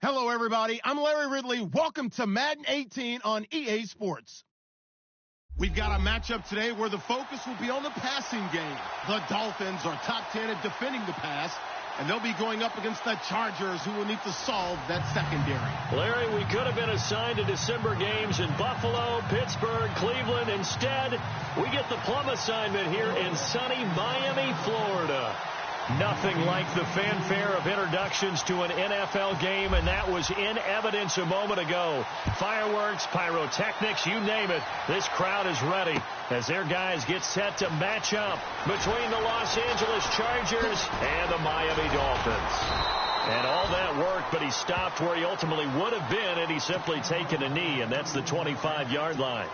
Hello, everybody. I'm Larry Ridley. Welcome to Madden 18 on EA Sports. We've got a matchup today where the focus will be on the passing game. The Dolphins are top 10 at defending the pass, and they'll be going up against the Chargers, who will need to solve that secondary. Larry, we could have been assigned to December games in Buffalo, Pittsburgh, Cleveland. Instead, we get the plum assignment here in sunny Miami, Florida. Nothing like the fanfare of introductions to an NFL game, and that was in evidence a moment ago. Fireworks, pyrotechnics, you name it. This crowd is ready as their guys get set to match up between the Los Angeles Chargers and the Miami Dolphins. And all that work, but he stopped where he ultimately would have been had he simply taken a knee, and that's the 25-yard line.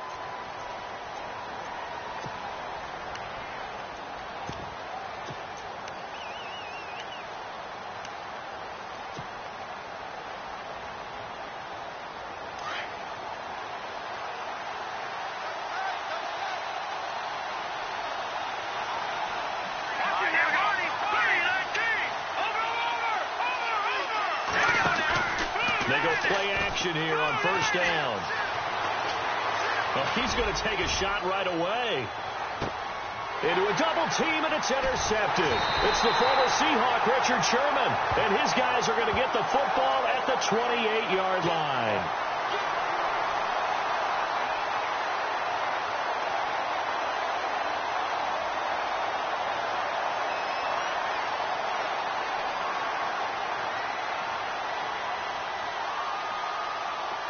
Here on first down. Well, he's going to take a shot right away. Into a double team, and it's intercepted. It's the former Seahawk, Richard Sherman, and his guys are going to get the football at the 28-yard line.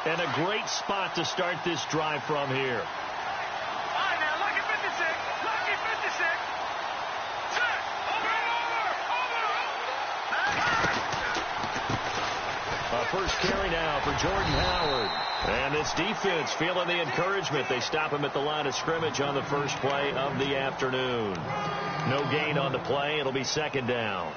And a great spot to start this drive from here. All right, now, lucky 56. Lucky 56. Set. Over. A first carry now for Jordan Howard. And this defense feeling the encouragement. They stop him at the line of scrimmage on the first play of the afternoon. No gain on the play. It'll be second down.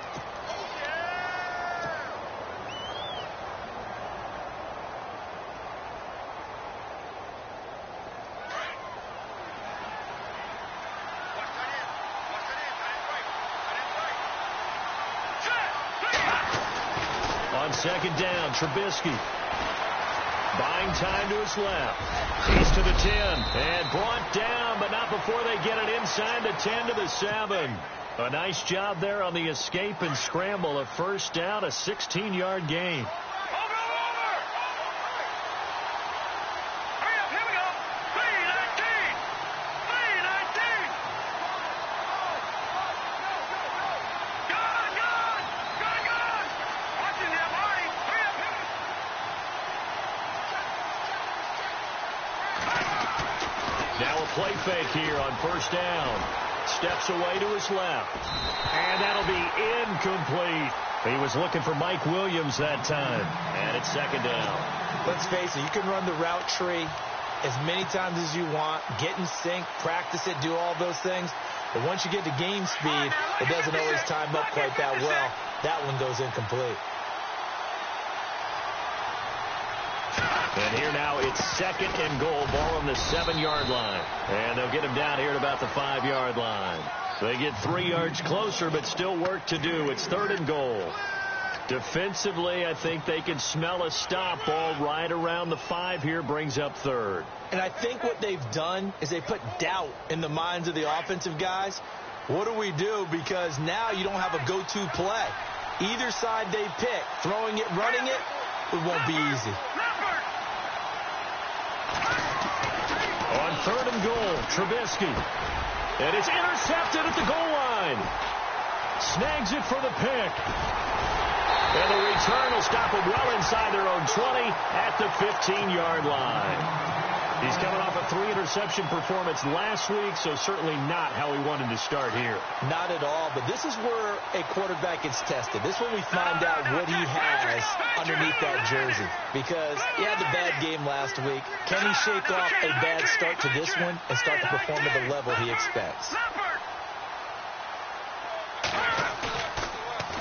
Second down, Trubisky. Buying time to his left. He's to the 10 and brought down, but not before they get it inside the 10 to the 7. A nice job there on the escape and scramble. A first down, a 16-yard gain. Play fake here on first down. Steps away to his left. And that'll be incomplete. He was looking for Mike Williams that time. And it's second down. Let's face it, you can run the route tree as many times as you want, get in sync, practice it, do all those things. But once you get to game speed, it doesn't always time up quite that well. That one goes incomplete. And here now it's second and goal, ball on the 7-yard line. And they'll get him down here at about the 5-yard line. They get 3 yards closer, but still work to do. It's third and goal. Defensively, I think they can smell a stop. Ball right around the 5 here, brings up third. And I think what they've done is they put doubt in the minds of the offensive guys. What do we do? Because now you don't have a go-to play. Either side they pick, throwing it, running it, it won't be easy. On third and goal, Trubisky. And it's intercepted at the goal line. Snags it for the pick. And the return will stop them well inside their own 20 at the 15-yard line. He's coming off a 3-interception performance last week, so certainly not how he wanted to start here. Not at all, but this is where a quarterback gets tested. This is when we find out what he has underneath that jersey. Because he had the bad game last week. Can he shake off a bad start to this one and start to perform at the level he expects?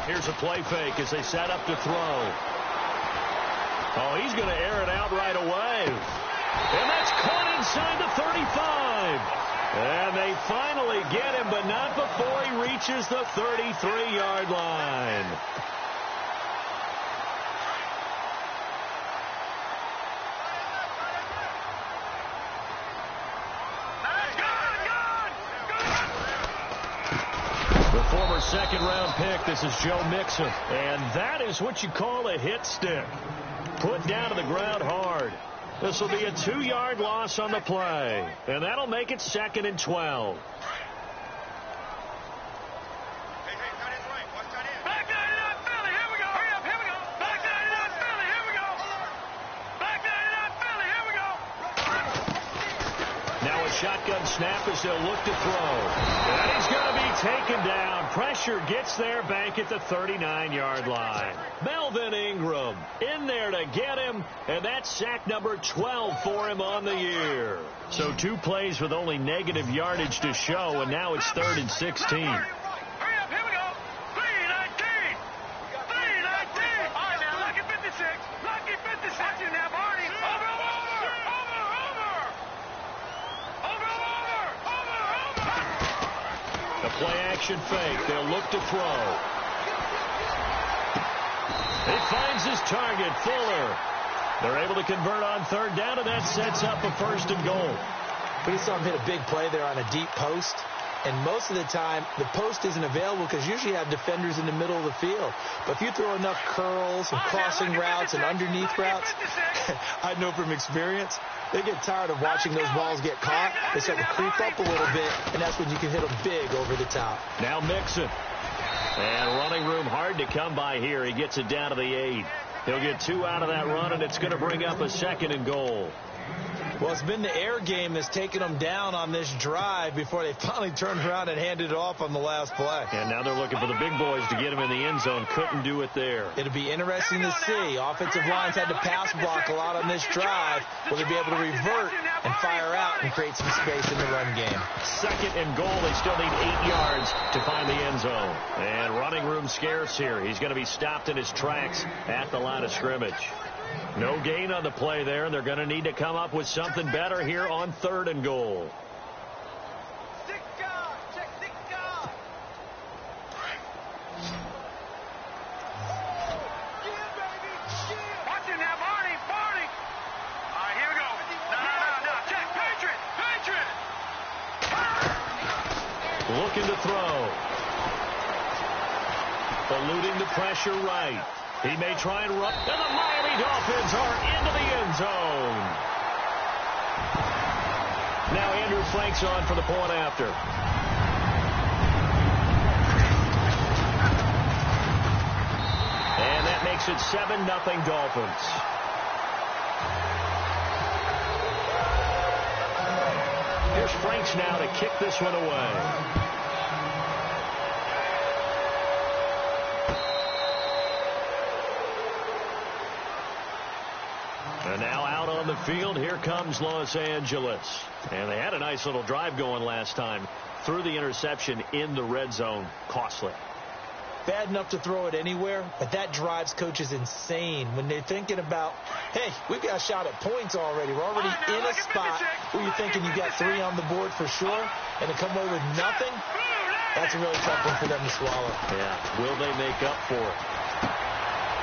Here's a play fake as they set up to throw. Oh, he's going to air it out right away. And that's caught inside the 35. And they finally get him, but not before he reaches the 33-yard line. former second-round pick. This is Joe Mixon. And that is what you call a hit stick. Put down to the ground hard. This will be a 2-yard loss on the play. And that'll make it 2nd and 12. Shotgun snap as they'll look to throw. And he's going to be taken down. Pressure gets there back at the 39-yard line. Melvin Ingram in there to get him, and that's sack number 12 for him on the year. So 2 plays with only negative yardage to show, and now it's 3rd and 16. Play-action fake. They'll look to throw. He finds his target, Fuller. They're able to convert on 3rd down, and that sets up a 1st and goal. We saw him hit a big play there on a deep post. And most of the time, the post isn't available because usually you have defenders in the middle of the field. But if you throw enough curls and crossing routes and underneath routes, I know from experience, they get tired of watching those balls get caught. They start to creep up a little bit, and that's when you can hit them big over the top. Now Mixon. And running room hard to come by here. He gets it down to the 8. He'll get 2 out of that run, and it's going to bring up a 2nd and goal. Well, it's been the air game that's taken them down on this drive before they finally turned around and handed it off on the last play. And now they're looking for the big boys to get him in the end zone. Couldn't do it there. It'll be interesting to see. Offensive lines had to pass block a lot on this drive. Will they be able to revert and fire out and create some space in the run game? 2nd and goal. They still need 8 yards to find the end zone. And running room scarce here. He's going to be stopped in his tracks at the line of scrimmage. No gain on the play there, and they're going to need to come up with something better here on 3rd and goal. Watch it now, Barney. All right, here we go. No. Check. Patriot. Looking to throw. Eluding the pressure right. He may try and run. And the Miami Dolphins are into the end zone. Now Andrew Frank's on for the point after. And that makes it 7-0 Dolphins. Here's Franks now to kick this one away. And now out on the field, here comes Los Angeles. And they had a nice little drive going last time. Threw the interception in the red zone. Costly. Bad enough to throw it anywhere, but that drives coaches insane when they're thinking about, hey, we've got a shot at points already. We're already in a spot where you're thinking you got 3 on the board for sure, and to come away with nothing, that's a really tough one for them to swallow. Yeah, will they make up for it?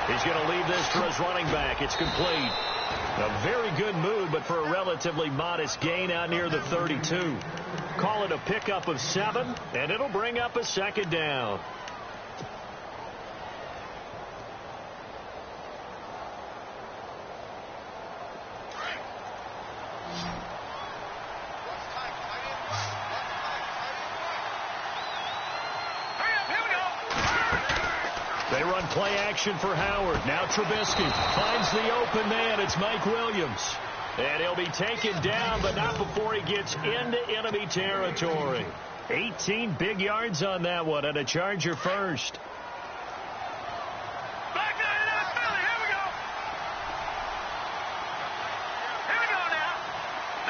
He's going to leave this for his running back. It's complete. A very good move, but for a relatively modest gain out near the 32. Call it a pickup of 7, and it'll bring up a 2nd down. They run play action for Howard. Now Trubisky finds the open man. It's Mike Williams. And he'll be taken down, but not before he gets into enemy territory. 18 big yards on that one, and a Charger first. Back there, Philly. Here we go. Here we go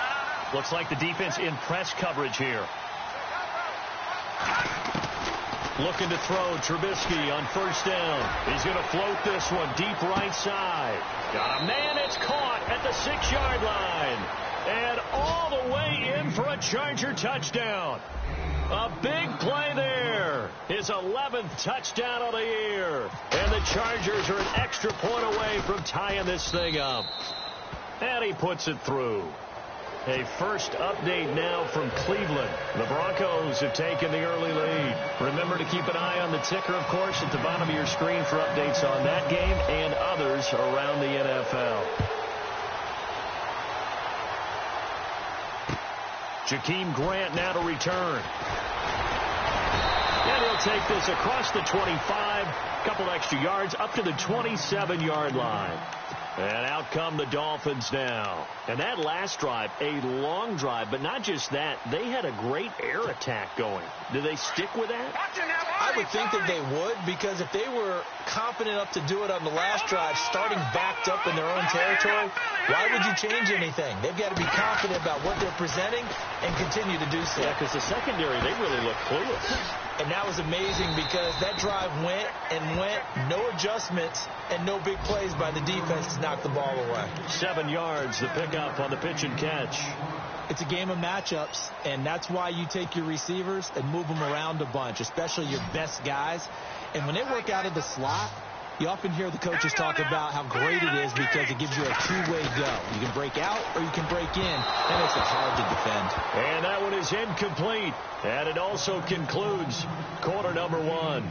now. Looks like the defense in press coverage here. Looking to throw. Trubisky on 1st down. He's going to float this one deep right side. Got a man. It's caught at the 6-yard line. And all the way in for a Charger touchdown. A big play there. His 11th touchdown of the year. And the Chargers are an extra point away from tying this thing up. And he puts it through. A first update now from Cleveland. The Broncos have taken the early lead. Remember to keep an eye on the ticker, of course, at the bottom of your screen for updates on that game and others around the NFL. Jakeem Grant now to return. And he'll take this across the 25, couple extra yards, up to the 27-yard line. And out come the Dolphins now. And that last drive, a long drive, but not just that. They had a great air attack going. Do they stick with that? I would think that they would, because if they were confident enough to do it on the last drive, starting backed up in their own territory, why would you change anything? They've got to be confident about what they're presenting and continue to do so. Yeah, because the secondary, they really look clueless. And that was amazing because that drive went and went, no adjustments and no big plays by the defense to knock the ball away. 7 yards, the pickup on the pitch and catch. It's a game of matchups, and that's why you take your receivers and move them around a bunch, especially your best guys. And when they work out of the slot, you often hear the coaches talk about how great it is because it gives you a two-way go. You can break out or you can break in. That makes it hard to defend. And that one is incomplete. And it also concludes quarter number 1.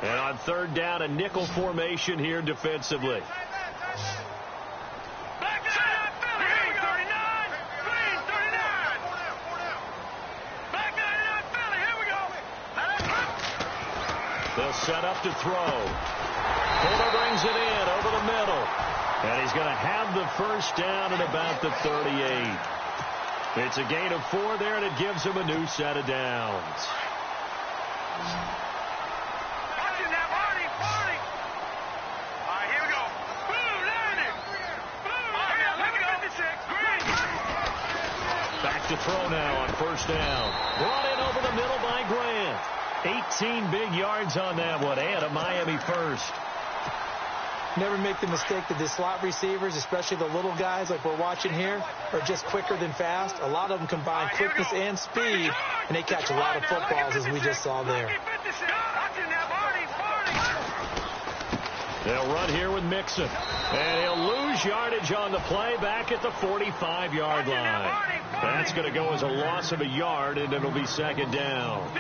And on third down, a nickel formation here defensively. They'll set up to throw. Fuller brings it in over the middle. And he's going to have the first down at about the 38. It's a gain of 4 there, and it gives him a new set of downs. Back to throw now on first down. Brought in over the middle by Grant. 18 big yards on that one, and a Miami first. Never make the mistake that the slot receivers, especially the little guys like we're watching here, are just quicker than fast. A lot of them combine quickness and speed, and they catch a lot of footballs, as we just saw there. They'll run here with Mixon, and he'll lose yardage on the play back at the 45-yard line. That's going to go as a loss of a yard, and it'll be second down.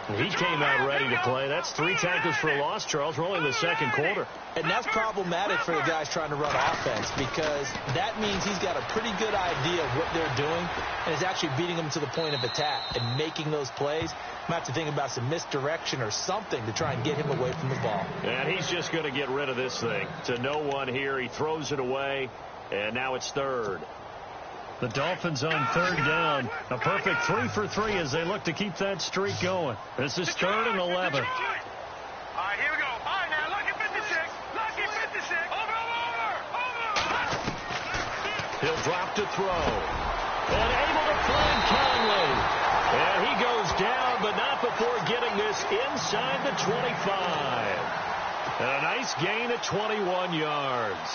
He came out ready to play. That's 3 tackles for a loss, Charles. We're only in the second quarter. And that's problematic for the guys trying to run offense because that means he's got a pretty good idea of what they're doing and is actually beating them to the point of attack and making those plays. Might have to think about some misdirection or something to try and get him away from the ball. And he's just going to get rid of this thing. To no one here. He throws it away, and now it's third. The Dolphins on third down. A perfect 3 for 3 as they look to keep that streak going. This is 3rd and 11. All right, here we go. All right, now, lucky 56. Lucky 56. Over. He'll drop to throw. And able to find Conley. And he goes down, but not before getting this inside the 25. And a nice gain of 21 yards.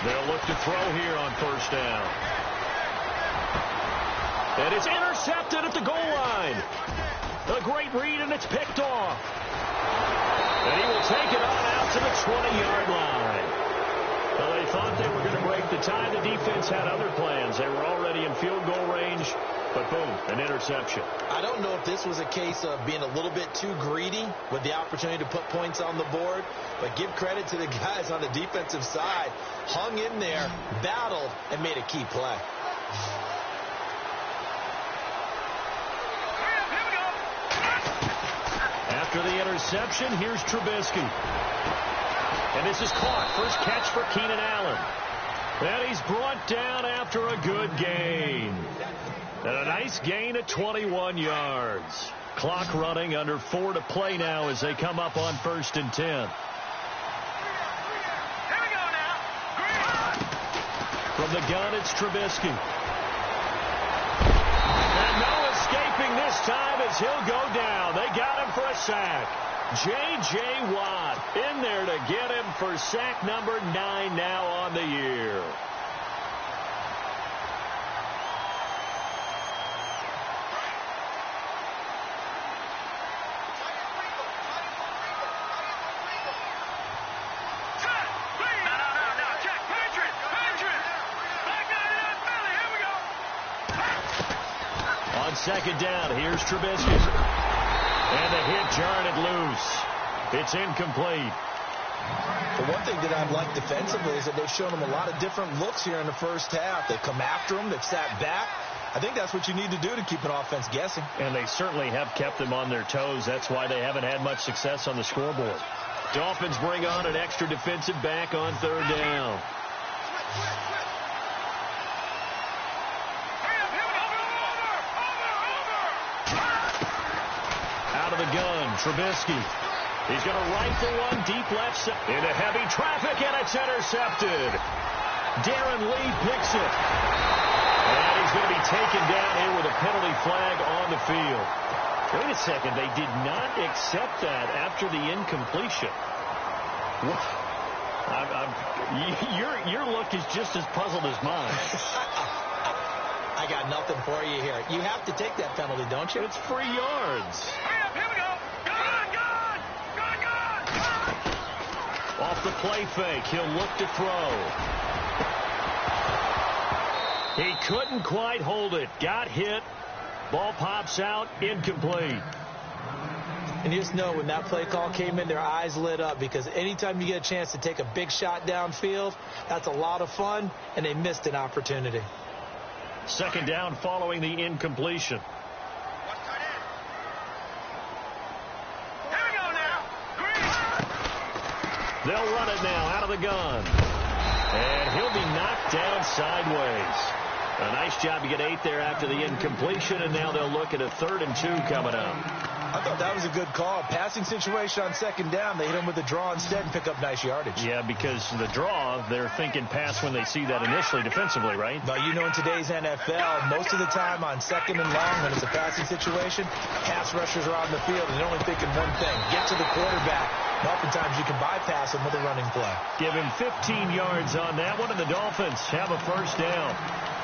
They'll look to throw here on first down. And it's intercepted at the goal line. A great read, and it's picked off. And he will take it on out to the 20-yard line. Well, they thought they were going to break the tie. The defense had other plans. They were already in field goal range, but boom, an interception. I don't know if this was a case of being a little bit too greedy with the opportunity to put points on the board, but give credit to the guys on the defensive side. Hung in there, battled, and made a key play. After the interception, here's Trubisky. And this is caught. First catch for Keenan Allen. And he's brought down after a good gain. And a nice gain of 21 yards. Clock running, under 4 to play now as they come up on 1st and 10. the gun, it's Trubisky. And no escaping this time as he'll go down. They got him for a sack. J.J. Watt in there to get him for sack number 9 now on the year. On second down, here's Trubisky. And the hit jarred it loose. It's incomplete. The one thing that I've liked defensively is that they've shown him a lot of different looks here in the first half. They've come after him. They've sat back. I think that's what you need to do to keep an offense guessing. And they certainly have kept them on their toes. That's why they haven't had much success on the scoreboard. Dolphins bring on an extra defensive back on third down. Out of the gun, Trubisky. He's going to rifle one deep left side into heavy traffic, and it's intercepted. Darren Lee picks it. And he's going to be taken down here with a penalty flag on the field. Wait a second. They did not accept that after the incompletion. Your look is just as puzzled as mine. I got nothing for you here. You have to take that penalty, don't you? It's 3 yards. Here we go. Gun! Off the play fake, he'll look to throw. He couldn't quite hold it. Got hit. Ball pops out. Incomplete. And you just know when that play call came in, their eyes lit up, because anytime you get a chance to take a big shot downfield, that's a lot of fun, and they missed an opportunity. Second down following the incompletion. Here we go now. They'll run it now out of the gun. And he'll be knocked down sideways. A nice job to get 8 there after the incompletion, and now they'll look at a 3rd and 2 coming up. I thought that was a good call. Passing situation on second down. They hit him with a draw instead and pick up nice yardage. Yeah, because the draw, they're thinking pass when they see that initially defensively, right? But you know, in today's NFL, most of the time on second and long, when it's a passing situation, pass rushers are on the field and they're only thinking one thing: get to the quarterback. And oftentimes you can bypass him with a running play. Give him 15 yards on that one, and the Dolphins have a first down.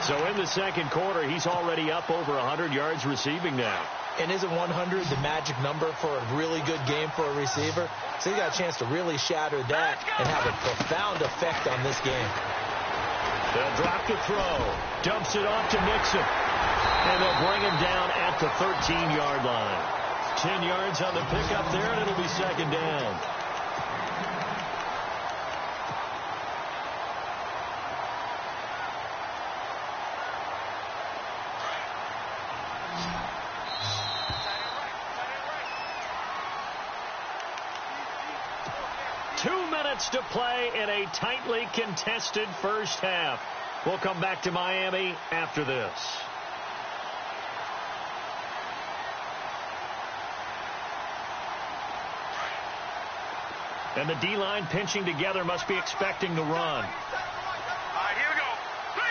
So in the second quarter, he's already up over 100 yards receiving now. And isn't 100 the magic number for a really good game for a receiver? So he got a chance to really shatter that and have a profound effect on this game. They'll drop the throw. Dumps it off to Mixon. And they'll bring him down at the 13-yard line. 10 yards on the pickup there, and it'll be second down. To play in a tightly contested first half. We'll come back to Miami after this. And the D-line pinching together must be expecting the run. All right, here we go. 3-19.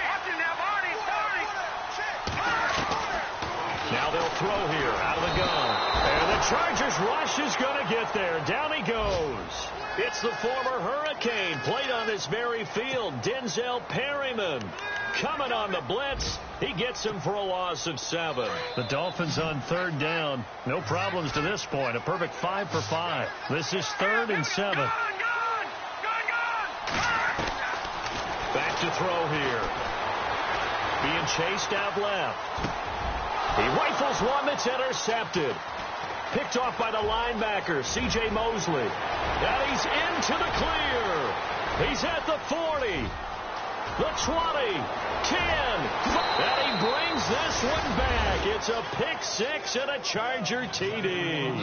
Watch it now, Barney. Now they'll throw here out of the gun. And the Chargers rush is going to get there. Down he goes. It's the former Hurricane, played on this very field, Denzel Perryman. Coming on the blitz, he gets him for a loss of 7. The Dolphins on third down. No problems to this point. A perfect 5 for 5. This is 3rd and 7. Gun! Back to throw here. Being chased out left. He rifles one that's intercepted. Picked off by the linebacker, C.J. Mosley. And he's into the clear. He's at the 40. The 20. 10. And he brings this one back. It's a pick 6 and a Charger TD.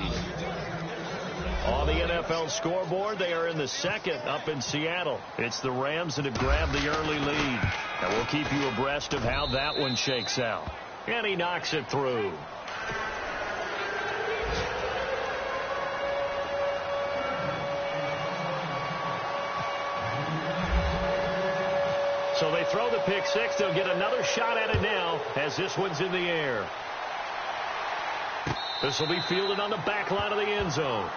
On the NFL scoreboard, they are in the second up in Seattle. It's the Rams that have grabbed the early lead. And we'll keep you abreast of how that one shakes out. And he knocks it through. So they throw the pick six. They'll get another shot at it now as this one's in the air. This will be fielded on the back line of the end zone.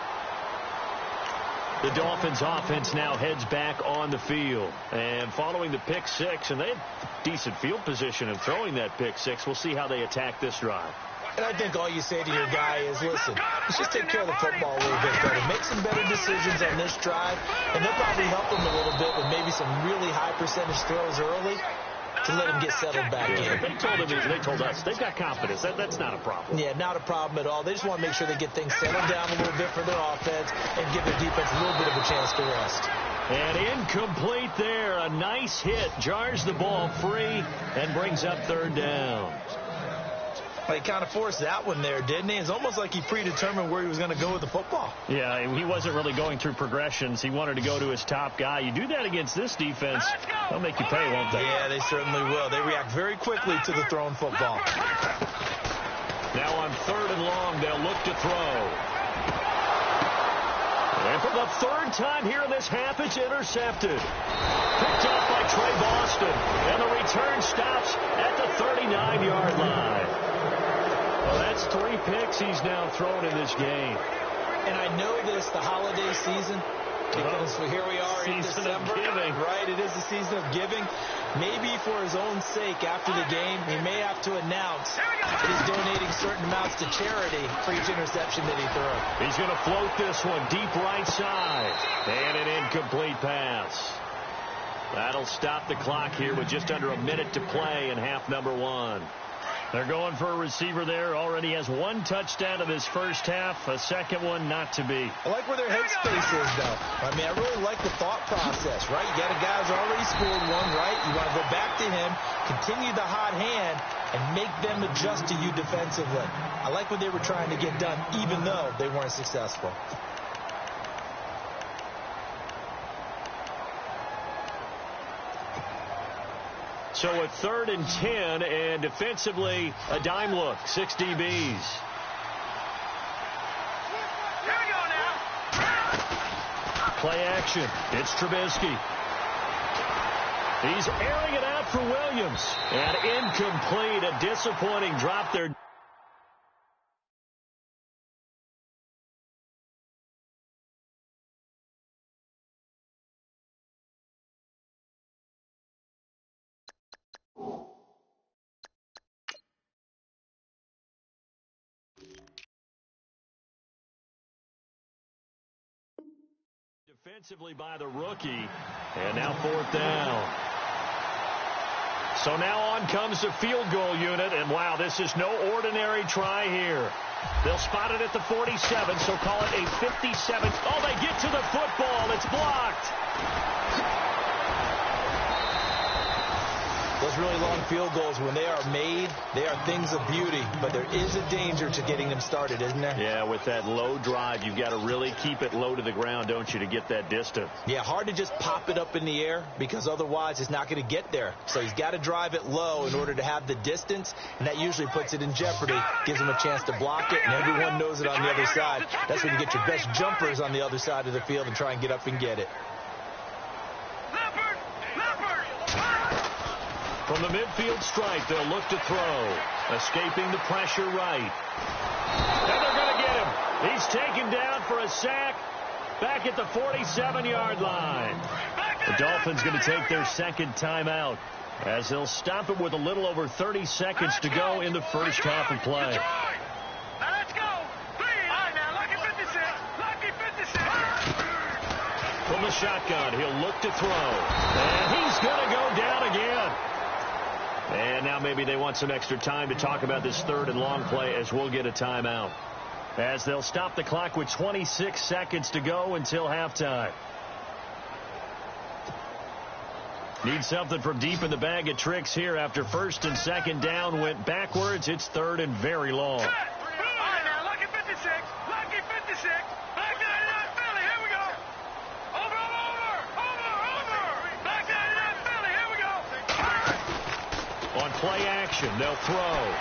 The Dolphins offense now heads back on the field. And following the pick six, and they had decent field position in throwing that pick six, we'll see how they attack this drive. And I think all you say to your guy is, listen, let's just take care of the football a little bit better. Make some better decisions on this drive, and they'll probably help him a little bit with maybe some really high percentage throws early to let him get settled back in. They told us they've got confidence. That's not a problem. Yeah, not a problem at all. They just want to make sure they get things settled down a little bit for their offense and give their defense a little bit of a chance to rest. And incomplete there. A nice hit. Jars the ball free and brings up third down. He kind of forced that one there, didn't he? It's almost like he predetermined where he was going to go with the football. Yeah, he wasn't really going through progressions. He wanted to go to his top guy. You do that against this defense, they'll make you pay, won't they? Yeah, they certainly will. They react very quickly to the thrown football. Now on third and long, they'll look to throw. And for the third time here in this half, it's intercepted. Picked off by Trey Boston. And the return stops at the 39-yard line. Well, that's 3 picks he's now thrown in this game. And I know this, the holiday season, because here we are in December. Right, it is the season of giving. Maybe for his own sake, after the game, he may have to announce that he's donating certain amounts to charity for each interception that he throws. He's going to float this one deep right side. And an incomplete pass. That'll stop the clock here with just under a minute to play in half number 1. They're going for a receiver there. Already has 1 touchdown in this first half. A second one not to be. I like where their headspace is, though. I mean, I really like the thought process, right? You got a guy who's already scored one, right? You want to go back to him, continue the hot hand, and make them adjust to you defensively. I like what they were trying to get done, even though they weren't successful. So at 3rd and 10, and defensively, a dime look, 6 DBs. Here we go now. Play action. It's Trubisky. He's airing it out for Williams. And incomplete, a disappointing drop there. Defensively by the rookie, and now 4th down. So now on comes the field goal unit, and wow, this is no ordinary try here. They'll spot it at the 47, so call it a 57. Oh, they get to the football. It's blocked. Those really long field goals, when they are made, they are things of beauty. But there is a danger to getting them started, isn't there? Yeah, with that low drive, you've got to really keep it low to the ground, don't you, to get that distance. Yeah, hard to just pop it up in the air because otherwise it's not going to get there. So he's got to drive it low in order to have the distance, and that usually puts it in jeopardy, gives him a chance to block it, and everyone knows it on the other side. That's when you get your best jumpers on the other side of the field and try and get up and get it. From the midfield stripe, they'll look to throw. Escaping the pressure right. And they're going to get him. He's taken down for a sack back at the 47-yard line. The Dolphins going to take their second timeout as they'll stop it with a little over 30 seconds to go in the first half of play. Now let's go. Please. All right, now, lucky 56. Lucky 56. From the shotgun, he'll look to throw. And he's going to go down again. And now maybe they want some extra time to talk about this 3rd and long play as we'll get a timeout. As they'll stop the clock with 26 seconds to go until halftime. Need something from deep in the bag of tricks here after 1st and 2nd down went backwards. It's 3rd and very long. All right, now, lucky 56. Lucky 56. Back 99 Philly. Here we go. Over. Back 99 Philly. Here we go. On play action, they'll throw.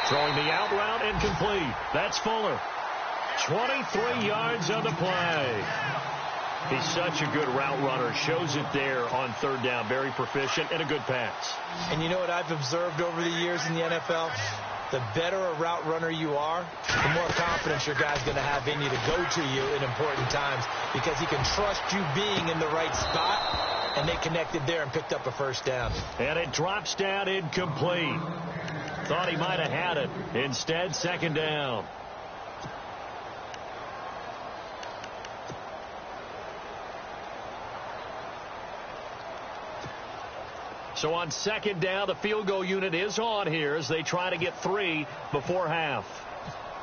Throwing the out route and complete. That's Fuller. 23 yards on the play. He's such a good route runner. Shows it there on third down. Very proficient and a good pass. And you know what I've observed over the years in the NFL? The better a route runner you are, the more confidence your guy's going to have in you to go to you in important times because he can trust you being in the right spot, and they connected there and picked up a first down. And it drops down incomplete. Thought he might have had it. Instead, second down. So on second down, the field goal unit is on here as they try to get 3 before half.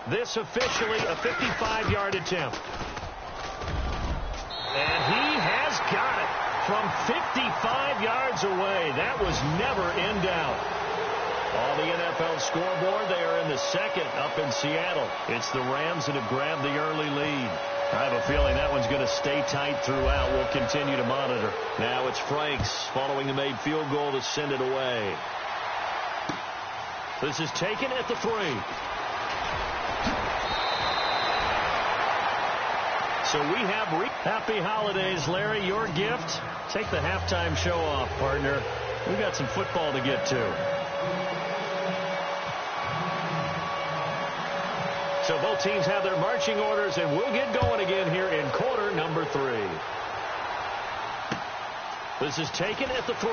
This officially a 55-yard attempt. And he has got it from 55 yards away. That was never in doubt. On the NFL scoreboard, they are in the second up in Seattle. It's the Rams that have grabbed the early lead. I have a feeling that one's going to stay tight throughout. We'll continue to monitor. Now it's Franks following the made field goal to send it away. This is taken at the 3. So we have happy holidays, Larry. Your gift? Take the halftime show off, partner. We've got some football to get to. So both teams have their marching orders, and we'll get going again here in quarter number 3. This is taken at the 3.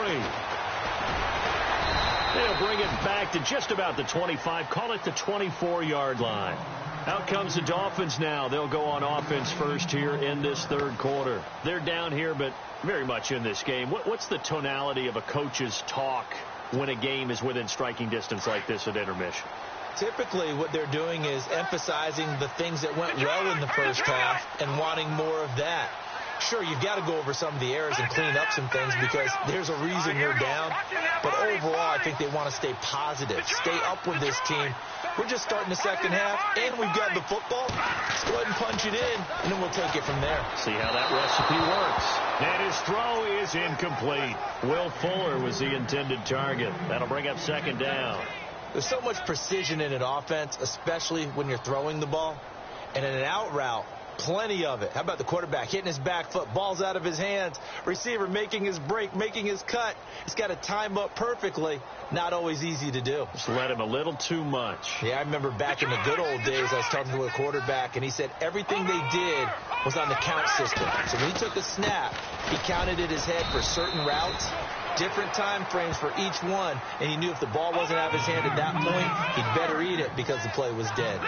They'll bring it back to just about the 25. Call it the 24-yard line. Out comes the Dolphins now. They'll go on offense first here in this third quarter. They're down here, but very much in this game. What's the tonality of a coach's talk when a game is within striking distance like this at intermission? Typically, what they're doing is emphasizing the things that went well in the first half and wanting more of that. Sure, you've got to go over some of the errors and clean up some things because there's a reason you're down. But overall, I think they want to stay positive, stay up with this team. We're just starting the second half, and we've got the football. Let's go ahead and punch it in, and then we'll take it from there. See how that recipe works. And his throw is incomplete. Will Fuller was the intended target. That'll bring up second down. There's so much precision in an offense, especially when you're throwing the ball. And in an out route, plenty of it. How about the quarterback hitting his back foot, ball's out of his hands, receiver making his break, making his cut. He's got to time up perfectly. Not always easy to do. Just let him a little too much. Yeah, I remember back in the good old days, I was talking to a quarterback, and he said everything they did was on the count system. So when he took a snap, he counted in his head for certain routes, different time frames for each one, and he knew if the ball wasn't out of his hand at that point, he'd better eat it because the play was dead.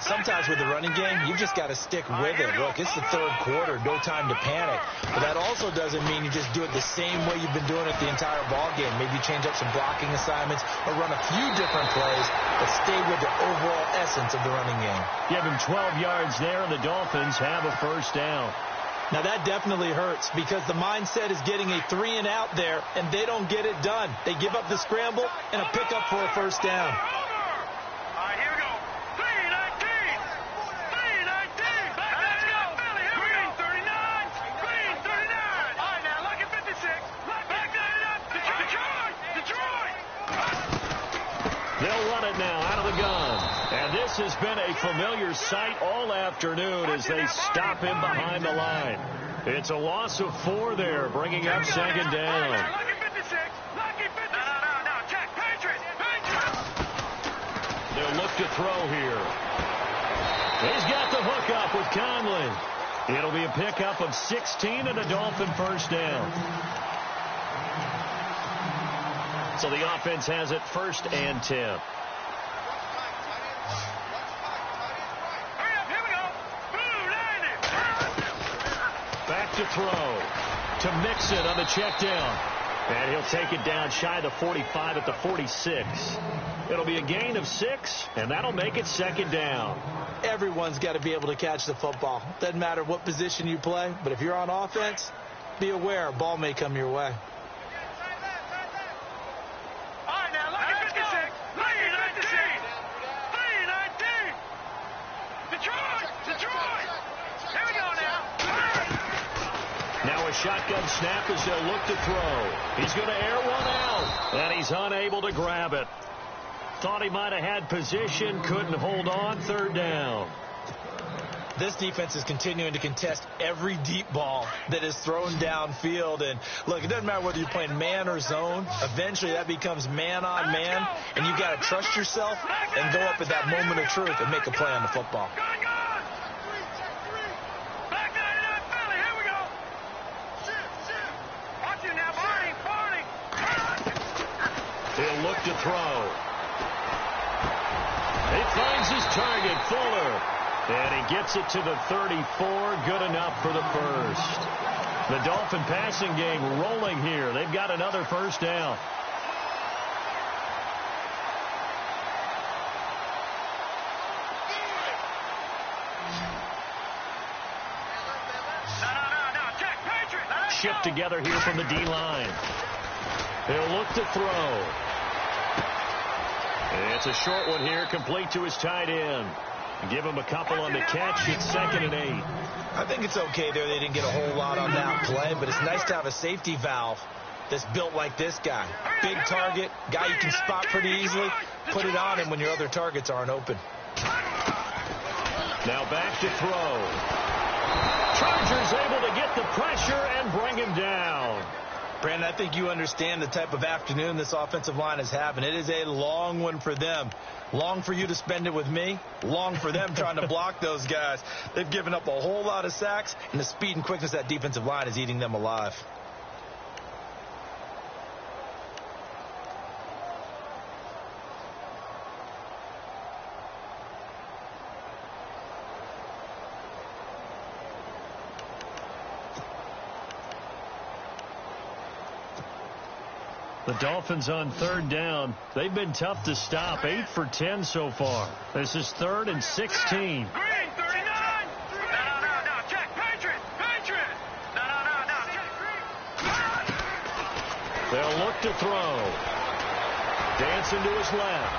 Sometimes with the running game, you just got to stick with it. Look, it's the third quarter, no time to panic. But that also doesn't mean you just do it the same way you've been doing it the entire ball game. Maybe change up some blocking assignments or run a few different plays, but stay with the overall essence of the running game. Give him 12 yards there, and the Dolphins have a first down. Now, that definitely hurts because the mindset is getting a 3 and out there, and they don't get it done. They give up the scramble and a pickup for a first down. They'll run it now out of the gun. And this has been a familiar sight all afternoon as they stop him behind the line. It's a loss of 4 there, bringing up second down. They'll look to throw here. He's got the hook up with Conley. It'll be a pickup of 16 and a Dolphin first down. So the offense has it first and 10. Back to throw. To Mixon on the check down. And he'll take it down shy of the 45 at the 46. It'll be a gain of 6, and that'll make it second down. Everyone's got to be able to catch the football. Doesn't matter what position you play, but if you're on offense, be aware a ball may come your way. Now a shotgun snap as they'll look to throw. He's going to air one out, and he's unable to grab it. Thought he might have had position, couldn't hold on, third down. This defense is continuing to contest every deep ball that is thrown downfield. And, look, it doesn't matter whether you're playing man or zone. Eventually, that becomes man on man, and you've got to trust yourself and go up at that moment of truth and make a play on the football. He'll look to throw. He finds his target, Fuller. And he gets it to the 34. Good enough for the first. The Dolphin passing game rolling here. They've got another first down. Chip together here from the D-line. He'll look to throw. It's a short one here, complete to his tight end. Give him a couple on the catch. It's 2nd and 8. I think it's okay there. They didn't get a whole lot on that play, but it's nice to have a safety valve that's built like this guy. Big target, guy you can spot pretty easily. Put it on him when your other targets aren't open. Now back to throw. Chargers able to get the pressure and bring him down. Brandon, I think you understand the type of afternoon this offensive line is having. It is a long one for them. Long for you to spend it with me. Long for them trying to block those guys. They've given up a whole lot of sacks, and the speed and quickness of that defensive line is eating them alive. The Dolphins on 3rd down. They've been tough to stop. 8 for 10 so far. This is 3rd and 16. Green, 39. No. Check. Patriot. No. Check. They'll look to throw. Dancing to his left.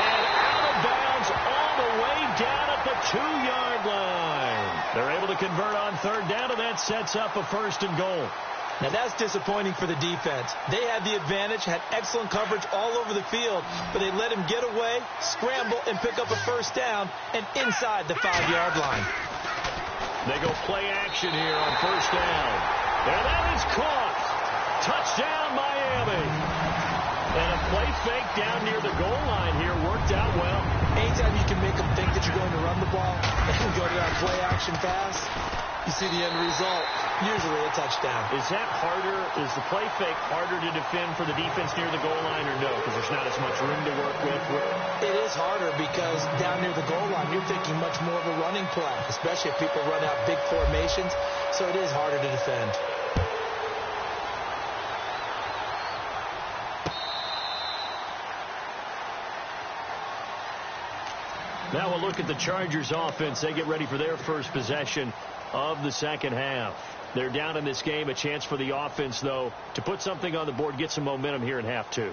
And out of bounds all the way down at the 2-yard line. They're able to convert on 3rd down, and that sets up a 1st and goal. Now, that's disappointing for the defense. They had the advantage, had excellent coverage all over the field, but they let him get away, scramble, and pick up a 1st down, and inside the 5-yard line. They go play action here on 1st down. And that is caught. Touchdown, Miami. And a play fake down near the goal line here worked out well. Anytime you can make them think that you're going to run the ball and go to that play action pass, you see the end result, usually a touchdown. Is that harder? Is the play fake harder to defend for the defense near the goal line or no? Because there's not as much room to work with. It is harder because down near the goal line, you're thinking much more of a running play, especially if people run out big formations. So it is harder to defend. Now we'll look at the Chargers offense. They get ready for their first possession of the second half. They're down in this game. A chance for the offense, though, to put something on the board, get some momentum here in half 2.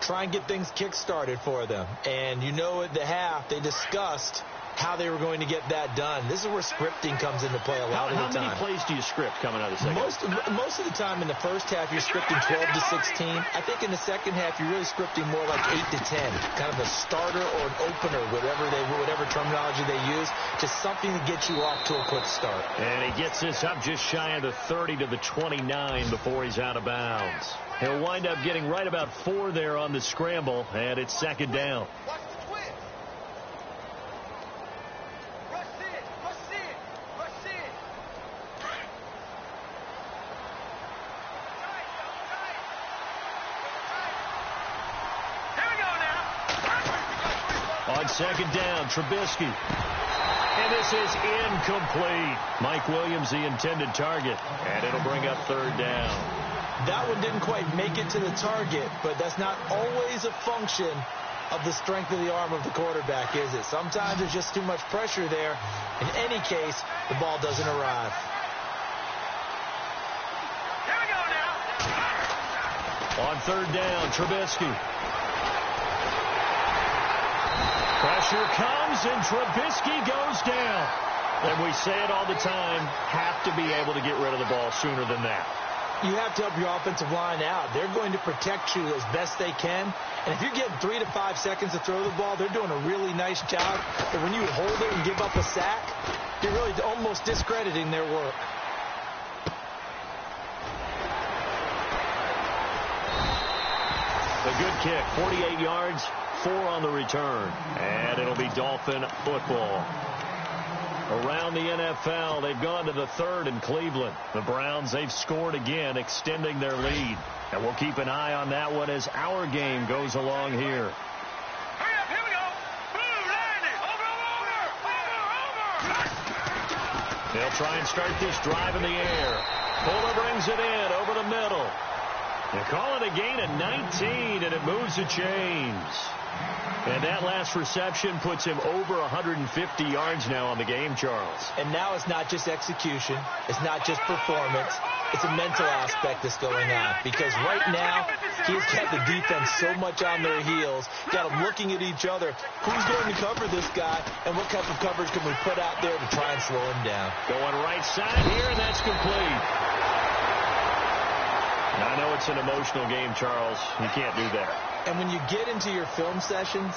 Try and get things kick-started for them. And you know at the half, they discussed how they were going to get that done. This is where scripting comes into play a lot of the time. How many plays do you script coming out of the second half? Most of the time in the first half, you're scripting 12 to 16. I think in the second half, you're really scripting more like 8 to 10. Kind of a starter or an opener, whatever terminology they use. Just something to get you off to a quick start. And he gets this up just shy of the 30 to the 29 before he's out of bounds. He'll wind up getting right about 4 there on the scramble, and it's 2nd down. On 2nd down, Trubisky. And this is incomplete. Mike Williams, the intended target. And it'll bring up 3rd down. That one didn't quite make it to the target, but that's not always a function of the strength of the arm of the quarterback, is it? Sometimes there's just too much pressure there. In any case, the ball doesn't arrive. Here we go now. On 3rd down, Trubisky. Pressure comes, and Trubisky goes down. And we say it all the time, have to be able to get rid of the ball sooner than that. you have to help your offensive line out. They're going to protect you as best they can. And if you're getting 3 to 5 seconds to throw the ball, they're doing a really nice job. But when you hold it and give up a sack, you're really almost discrediting their work. A good kick, 48 yards, 4 on the return. And it'll be Dolphin football. Around the NFL, they've gone to the 3rd in Cleveland. The Browns, they've scored again, extending their lead. And we'll keep an eye on that one as our game goes along here. Hurry up, here we go. Boom, land it. Over. They'll try and start this drive in the air. Fuller brings it in over the middle. They call it a gain of 19, and it moves the chains. And that last reception puts him over 150 yards now on the game, Charles. And now it's not just execution. It's not just performance. It's a mental aspect that's going on. Because right now, he's got the defense so much on their heels, got them looking at each other. Who's going to cover this guy, and what type of coverage can we put out there to try and slow him down? Going right side here, and that's complete. I know it's an emotional game, Charles. You can't do that. And when you get into your film sessions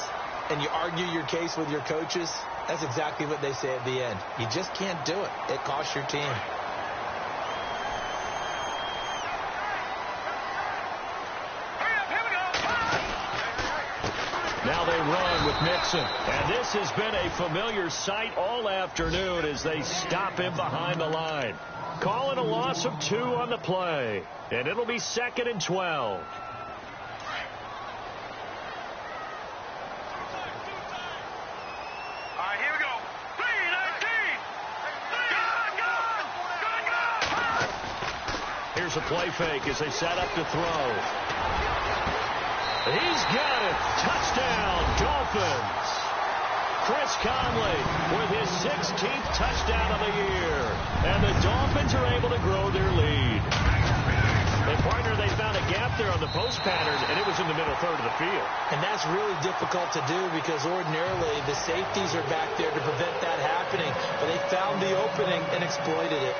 and you argue your case with your coaches, that's exactly what they say at the end. You just can't do it. It costs your team. Now they run with Mixon. And this has been a familiar sight all afternoon as they stop him behind the line. Calling a loss of 2 on the play. And it'll be 2nd and 12. All right, here we go. 3-19. Go. Here's a play fake as they set up to throw. He's got it. Touchdown, Dolphins. Chris Conley with his 16th touchdown of the year. And the Dolphins are able to grow their lead. And, partner, they found a gap there on the post pattern, and it was in the middle third of the field. And that's really difficult to do because ordinarily the safeties are back there to prevent that happening. But they found the opening and exploited it.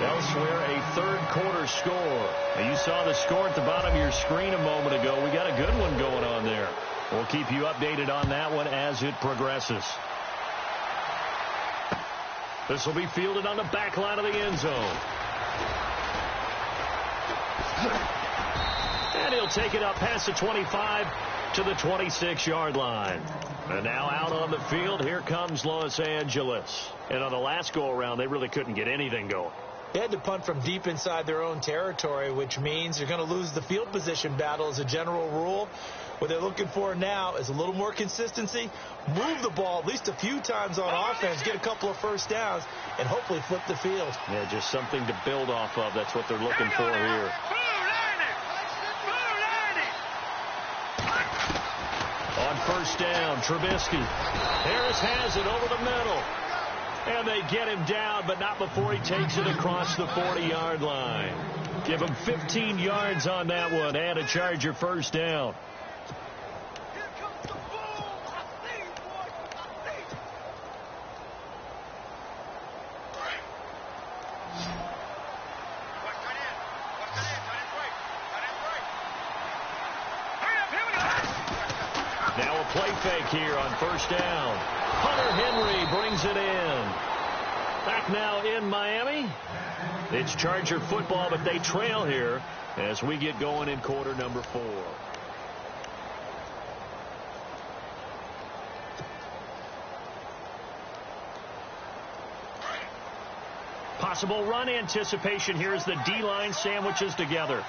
Elsewhere, a third-quarter score. Now, you saw the score at the bottom of your screen a moment ago. We got a good one going on there. We'll keep you updated on that one as it progresses. This will be fielded on the back line of the end zone. And he'll take it up past the 25 to the 26-yard line. And now out on the field, here comes Los Angeles. And on the last go-around, they really couldn't get anything going. They had to punt from deep inside their own territory, which means they're going to lose the field position battle as a general rule. What they're looking for now is a little more consistency, move the ball at least a few times on offense, get a couple of first downs, and hopefully flip the field. Yeah, just something to build off of. That's what they're looking for here. On first down, Trubisky. Harris has it over the middle. And they get him down, but not before he takes it across the 40-yard line. Give him 15 yards on that one and a Charger first down. Now a play fake here on first down. Hunter Henry brings it in. Back now in Miami. It's Charger football, but they trail here as we get going in quarter number 4. Possible run anticipation here as the D-line sandwiches together.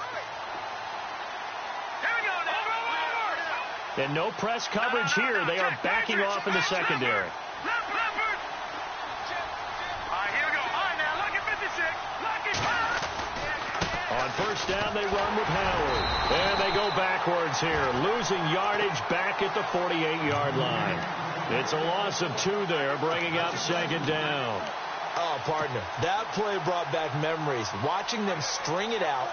And no press coverage here. They are backing off in the secondary. On first down, they run with Howard. And they go backwards here, losing yardage back at the 48-yard line. It's a loss of 2 there, bringing up second down. Oh, partner, that play brought back memories. Watching them string it out,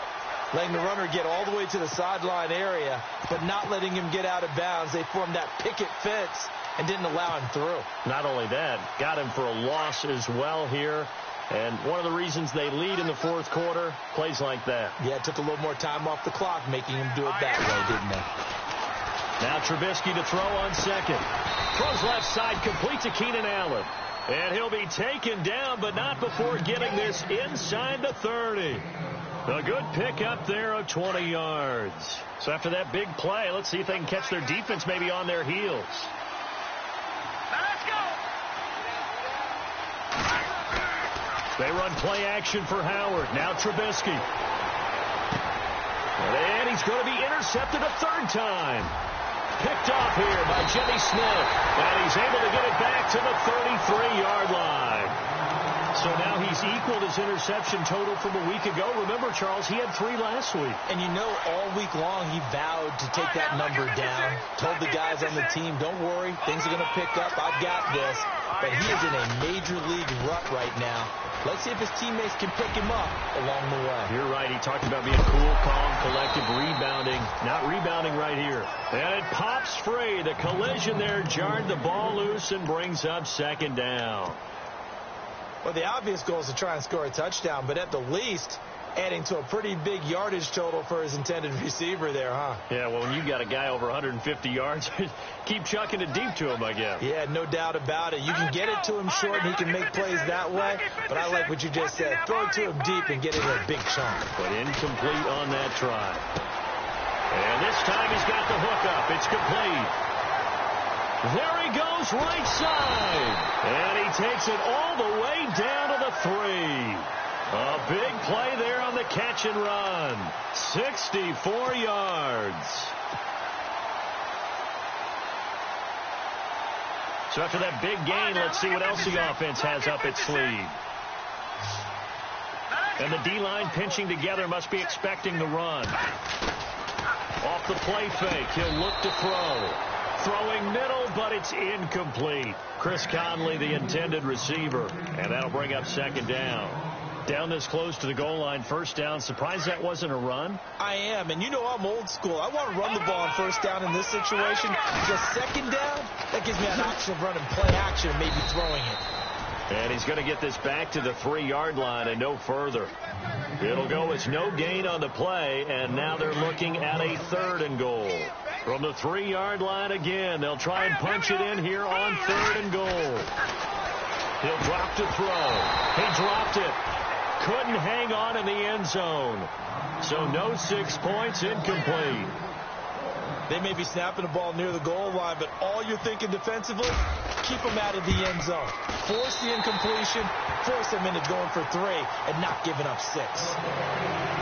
letting the runner get all the way to the sideline area, but not letting him get out of bounds. They formed that picket fence and didn't allow him through. Not only that, got him for a loss as well here. And one of the reasons they lead in the fourth quarter, plays like that. Yeah, it took a little more time off the clock, making him do it that way, didn't it? Now Trubisky to throw on second. Throws left side, complete to Keenan Allen. And he'll be taken down, but not before getting this inside the 30. A good pickup there of 20 yards. So after that big play, let's see if they can catch their defense maybe on their heels. Let's go. They run play action for Howard. Now Trubisky. And he's going to be intercepted a third time. Picked off here by Jimmy Smith. And he's able to get it back to the 33-yard line. So now he's equaled his interception total from a week ago. Remember, Charles, he had 3 last week. And you know, all week long he vowed to take that number down. Told the guys on the team, don't worry, things are going to pick up. I've got this. But he is in a major league rut right now. Let's see if his teammates can pick him up along the way. You're right. He talked about being cool, calm, collective, rebounding. Not rebounding right here. And it pops free. The collision there jarred the ball loose and brings up second down. Well, the obvious goal is to try and score a touchdown, but at the least, adding to a pretty big yardage total for his intended receiver there, huh? Yeah, well, when you've got a guy over 150 yards, keep chucking it deep to him, I guess. Yeah, no doubt about it. You can get it to him short, and he can make plays that way, but I like what you just said. Throw it to him deep and get it in a big chunk. But incomplete on that try. And this time he's got the hook up. It's complete. There he goes, right side. And he takes it all the way down to the 3. A big play there on the catch and run. 64 yards. So after that big gain, let's see what else the offense has up its sleeve. And the D-line pinching together, must be expecting the run. Off the play fake, he'll look to throw. Throwing middle, but it's incomplete. Chris Conley, the intended receiver. And that'll bring up second down. Down this close to the goal line, first down. Surprised that wasn't a run? I am, and you know I'm old school. I want to run the ball on first down in this situation. Just second down, that gives me an option of running play action and maybe throwing it. And he's going to get this back to the 3-yard line and no further. It'll go as no gain on the play, and now they're looking at a 3rd and goal. From the 3-yard line again, they'll try and punch it in here on 3rd and goal. He'll drop to throw. He dropped it. Couldn't hang on in the end zone. So no 6 points, incomplete. They may be snapping the ball near the goal line, but all you're thinking defensively, keep them out of the end zone. Force the incompletion, force them into going for 3 and not giving up 6.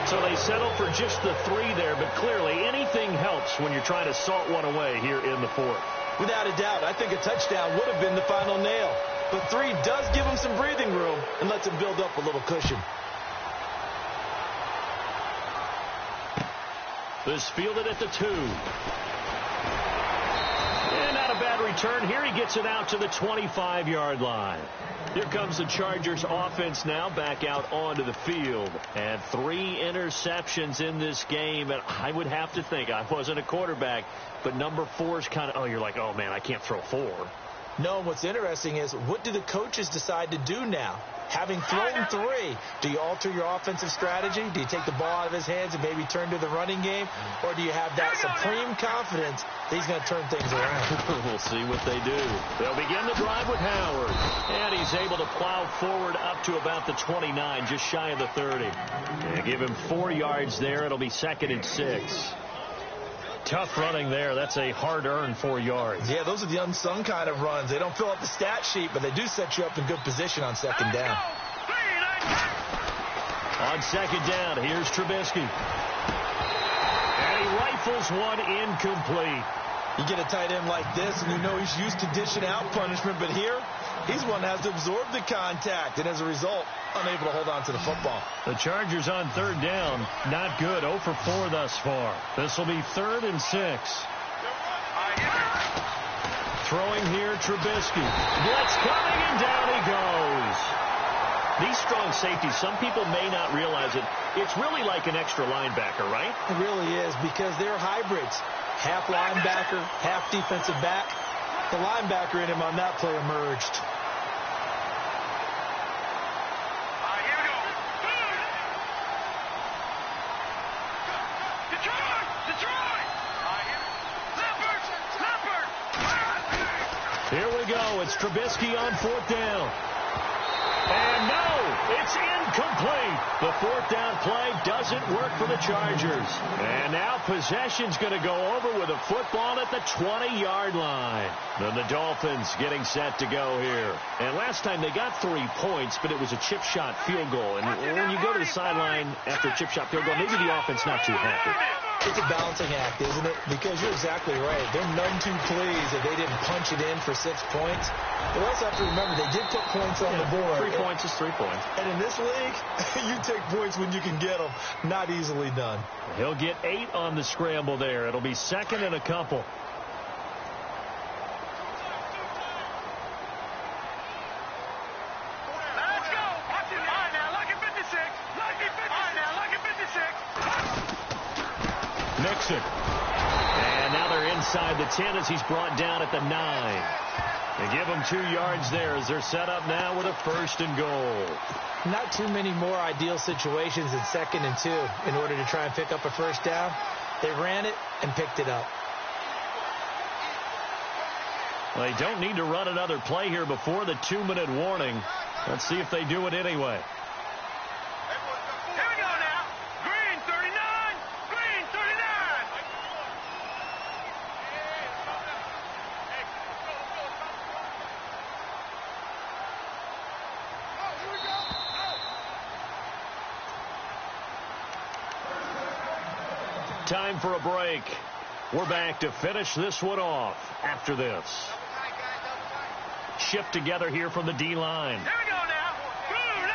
So they settle for just the 3 there, but clearly anything helps when you're trying to salt one away here in the 4th. Without a doubt, I think a touchdown would have been the final nail. But 3 does give them some breathing room and lets them build up a little cushion. This fielded at the 2. And not a bad return. Here he gets it out to the 25-yard line. Here comes the Chargers offense now back out onto the field. And 3 interceptions in this game. And I would have to think, I wasn't a quarterback, but number 4 is kind of, you're like, oh, man, I can't throw 4. No, what's interesting is, what do the coaches decide to do now? Having thrown 3, do you alter your offensive strategy? Do you take the ball out of his hands and maybe turn to the running game? Or do you have that supreme confidence that he's going to turn things around? We'll see what they do. They'll begin the drive with Howard. And he's able to plow forward up to about the 29, just shy of the 30. And give him 4 yards there. It'll be 2nd and 6. Tough running there. That's a hard-earned 4 yards. Yeah, those are the unsung kind of runs. They don't fill up the stat sheet, but they do set you up in good position on second down. On second down, here's Trubisky. And he rifles one incomplete. You get a tight end like this, and you know he's used to dishing out punishment, but here, he's one that has to absorb the contact, and as a result, unable to hold on to the football. The Chargers on 3rd down, not good, 0 for 4 thus far. This will be 3rd and 6. Throwing here, Trubisky. Blitz coming, and down he goes. These strong safeties, some people may not realize it. It's really like an extra linebacker, right? It really is, because they're hybrids. Half linebacker, half defensive back. The linebacker in him on that play emerged. it's Trubisky on 4th down. And no, it's incomplete. The 4th down play doesn't work for the Chargers. And now possession's going to go over with a football at the 20-yard line. Then the Dolphins getting set to go here. And last time they got 3 points, but it was a chip shot field goal. And when you go to the sideline after a chip shot field goal, maybe the offense not too happy. It's a balancing act, isn't it? Because you're exactly right. They're none too pleased that they didn't punch it in for 6 points. But also have to remember, they did put points on the board. 3 points is 3 points. And in this league, you take points when you can get them. Not easily done. He'll get 8 on the scramble there. It'll be 2nd and a couple. Let's go. Watch it. All right, now, lucky 56. Lucky 56. All right, now, lucky 56. Mixon. And now they're inside the 10 as he's brought down at the 9. They give him 2 yards there as they're set up now with a 1st and goal. Not too many more ideal situations than 2nd and 2 in order to try and pick up a 1st down. They ran it and picked it up. Well, they don't need to run another play here before the 2-minute warning. Let's see if they do it anyway. Here we go now. Green 39. Green 39. Time for a break. We're back to finish this one off after this. Shift together here from the D-line. Here we go now. Blue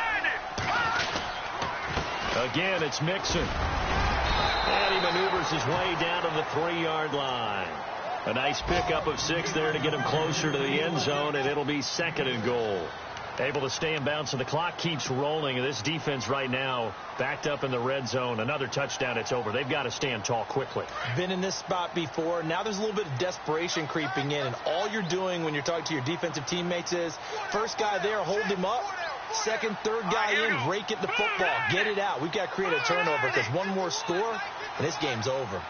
90. Again, it's Mixon. And he maneuvers his way down to the 3-yard line. A nice pickup of 6 there to get him closer to the end zone, and it'll be 2nd and goal. Able to stay in bounds, so the clock keeps rolling. And this defense right now backed up in the red zone. Another touchdown, it's over. They've got to stand tall quickly. Been in this spot before. Now there's a little bit of desperation creeping in. And all you're doing when you're talking to your defensive teammates is, first guy there, hold him up. Second, third guy in, rake it the football. Get it out. We've got to create a turnover because one more score, and this game's over.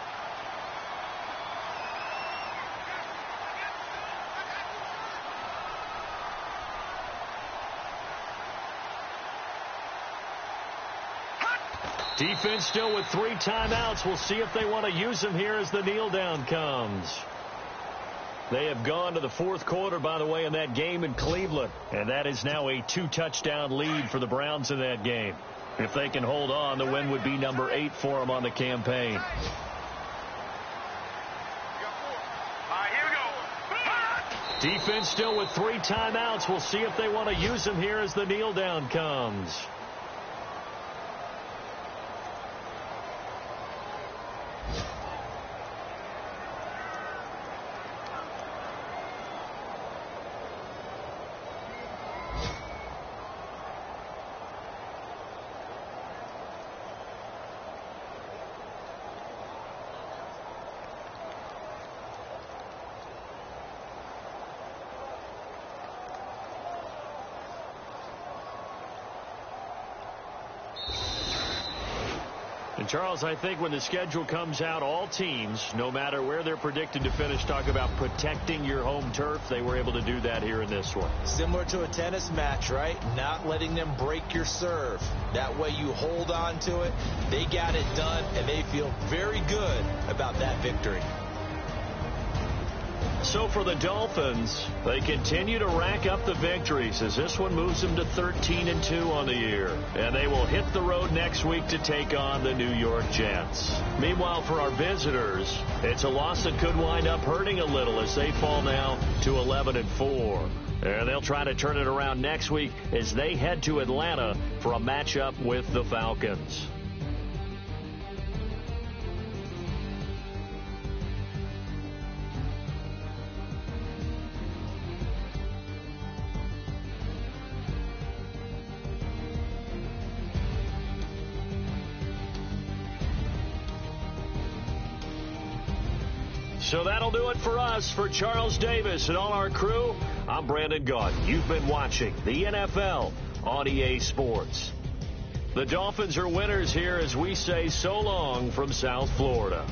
Defense still with 3 timeouts. We'll see if they want to use them here as the kneel down comes. They have gone to the 4th quarter, by the way, in that game in Cleveland. And that is now a 2-touchdown lead for the Browns in that game. If they can hold on, the win would be number 8 for them on the campaign. Defense still with 3 timeouts. We'll see if they want to use them here as the kneel down comes. And Charles, I think when the schedule comes out, all teams, no matter where they're predicted to finish, talk about protecting your home turf. They were able to do that here in this one. Similar to a tennis match, right? Not letting them break your serve. That way you hold on to it. They got it done, and they feel very good about that victory. So for the Dolphins, they continue to rack up the victories as this one moves them to 13-2 on the year. And they will hit the road next week to take on the New York Jets. Meanwhile, for our visitors, it's a loss that could wind up hurting a little as they fall now to 11-4. And they'll try to turn it around next week as they head to Atlanta for a matchup with the Falcons. So that'll do it for us. For Charles Davis and all our crew, I'm Brandon Gaudin. You've been watching the NFL on EA Sports. The Dolphins are winners here as we say so long from South Florida.